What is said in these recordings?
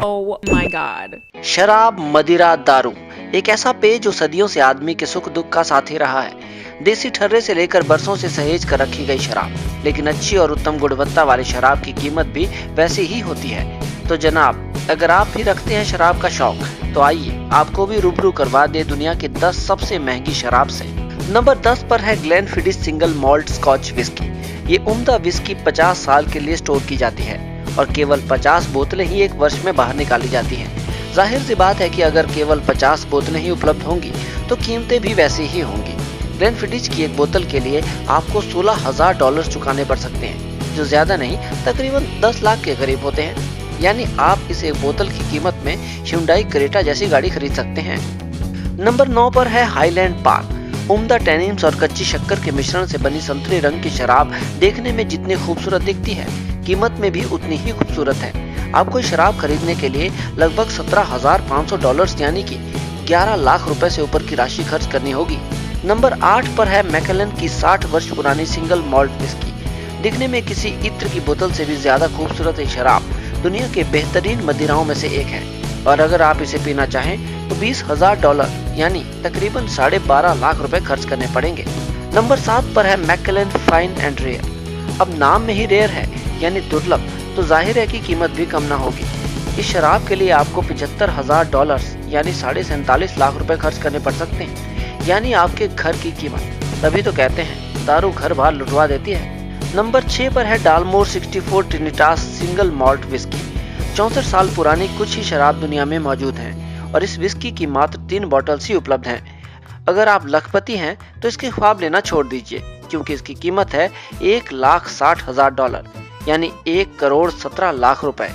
Oh my God. शराब, मदिरा, दारू एक ऐसा पेय जो सदियों से आदमी के सुख दुख का साथी रहा है। देसी ठर्रे से लेकर बरसों से सहेज कर रखी गई शराब, लेकिन अच्छी और उत्तम गुणवत्ता वाली शराब की कीमत भी वैसी ही होती है। तो जनाब, अगर आप भी रखते हैं शराब का शौक, तो आइए आपको भी रूबरू करवा दे दुनिया की 10 सबसे महंगी शराब से। नंबर 10 पर है ग्लेनफिडिस सिंगल मॉल्ट स्कॉच विस्की। ये उम्दा विस्की 50 साल के लिए स्टोर की जाती है और केवल 50 बोतलें ही एक वर्ष में बाहर निकाली जाती हैं। जाहिर सी बात है कि अगर केवल 50 बोतलें ही उपलब्ध होंगी तो कीमतें भी वैसी ही होंगी। ग्लेनफिडिस की एक बोतल के लिए आपको $16,000 चुकाने पड़ सकते हैं, जो ज्यादा नहीं तकरीबन 10 लाख के करीब होते हैं। यानी आप इस एक बोतल की कीमत में Hyundai क्रेटा जैसी गाड़ी खरीद सकते हैं। नंबर 9 पर है हाईलैंड पार्क। उम्दा टैनिन्स और कच्ची शक्कर के मिश्रण से बनी संतरे रंग की शराब देखने में जितनी खूबसूरत दिखती है, कीमत में भी उतनी ही खूबसूरत है। आपको शराब खरीदने के लिए लगभग $17,500 यानी कि 11 लाख रुपए से ऊपर की राशि खर्च करनी होगी। नंबर 8 पर है मैकेलन की 60 वर्ष पुरानी सिंगल मॉल्ट विस्की। दिखने में किसी इत्र की बोतल से भी ज्यादा खूबसूरत ये शराब दुनिया के बेहतरीन मदिराओं में से एक है, और अगर आप इसे पीना चाहें तो $20,000 यानी तकरीबन 12.5 लाख रुपए खर्च करने पड़ेंगे। नंबर 7 पर है मैकेलन फाइन एंड रेयर। अब नाम में ही रेयर है यानी दुर्लभ, तो जाहिर है कि कीमत भी कम ना होगी। इस शराब के लिए आपको $75,000 यानी 47.5 लाख रुपए खर्च करने पड़ सकते हैं, यानी आपके घर की कीमत। तभी तो कहते हैं दारू घर बार लुटवा देती है। नंबर 6 पर है डालमोर 64 ट्रिनिटास सिंगल मॉल्ट विस्की। 64 साल पुरानी कुछ ही शराब दुनिया में मौजूद हैं और इस विस्की की मात्र 3 बॉटल्स ही उपलब्ध हैं। अगर आप लखपति हैं तो इसके ख्वाब लेना छोड़ दीजिए, क्योंकि इसकी कीमत है $1,60,000 यानी 1,17,00,000 रुपए।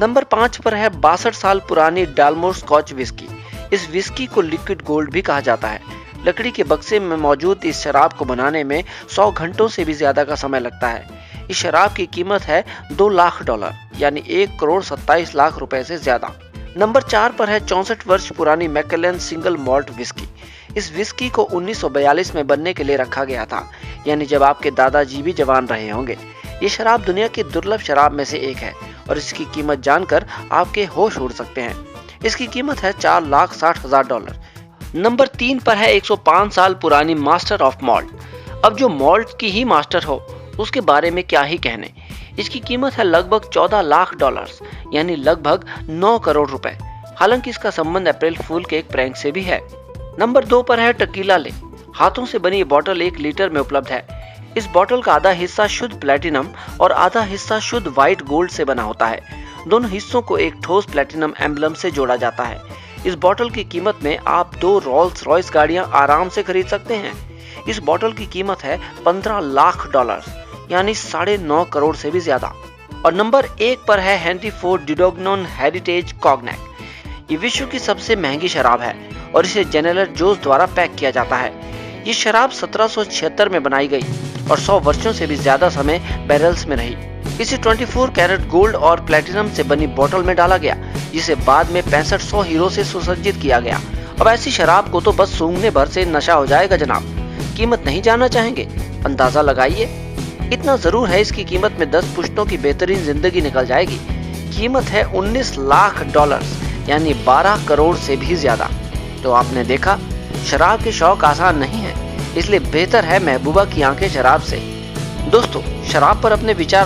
नंबर 5 पर है 62 साल पुरानी डालमोर स्कॉच विस्की। इस विस्की को लिक्विड गोल्ड भी कहा जाता है। लकड़ी के बक्से में मौजूद इस शराब को बनाने में 100 घंटों से भी ज्यादा का समय लगता है। इस शराब की कीमत है $2 लाख यानी 1,27,00,000 रुपए से ज्यादा। नंबर 4 पर है 64 वर्ष पुरानी मैकेलन सिंगल मॉल्ट विस्की। इस विस्की को 1942 में बनने के लिए रखा गया था, यानी जब आपके दादाजी भी जवान रहे होंगे। ये शराब दुनिया की दुर्लभ शराब में से एक है और इसकी कीमत जानकर आपके होश उड़ सकते हैं। इसकी कीमत है $4,60,000। नंबर 3 पर है 105 साल पुरानी मास्टर ऑफ मॉल्ट। अब जो मॉल्ट की ही मास्टर हो उसके बारे में क्या ही कहने। इसकी कीमत है लगभग $14 लाख यानी लगभग 9 करोड़ रुपए। हालांकि इसका संबंध अप्रैल फूल के एक प्रैंक से भी है। नंबर 2 पर है टकीला ले। हाथों से बनी बोतल 1 लीटर में उपलब्ध है। इस बोतल का आधा हिस्सा शुद्ध प्लेटिनम और आधा हिस्सा शुद्ध व्हाइट गोल्ड से बना होता है। दोनों हिस्सों को एक ठोस प्लेटिनम एम्बलम से जोड़ा जाता है। इस बोतल की कीमत में आप 2 रोल्स रॉयस गाड़ियां आराम से खरीद सकते हैं। इस बोतल की कीमत है $15 लाख यानी 9.5 करोड़ से भी ज्यादा। और नंबर 1 पर है हेनरी फोर्ड डिडोग्नोन हेरिटेज कॉग्नैक। ये विश्व की सबसे महंगी शराब है और इसे जनरल जोस द्वारा पैक किया जाता है। ये शराब 1776 में बनाई गई और 100 वर्षों से भी ज्यादा समय बैरल्स में रही। इसे 24 कैरेट गोल्ड और प्लेटिनम से बनी बोतल में डाला गया, जिसे बाद में 6500 हीरो से सुसज्जित किया गया। अब ऐसी शराब को तो बस सूंघने भर से नशा हो जाएगा जनाब। कीमत नहीं जानना चाहेंगे? अंदाजा लगाइए। इतना जरूर है, इसकी कीमत में 10 पुश्तों की बेहतरीन जिंदगी निकल जाएगी। कीमत है $19 लाख यानी 12 करोड़ से भी ज्यादा। तो आपने देखा, शराब के शौक आसान नहीं है, इसलिए बेहतर है महबूबा की आंखें शराब से। दोस्तों, शराब पर अपने विचार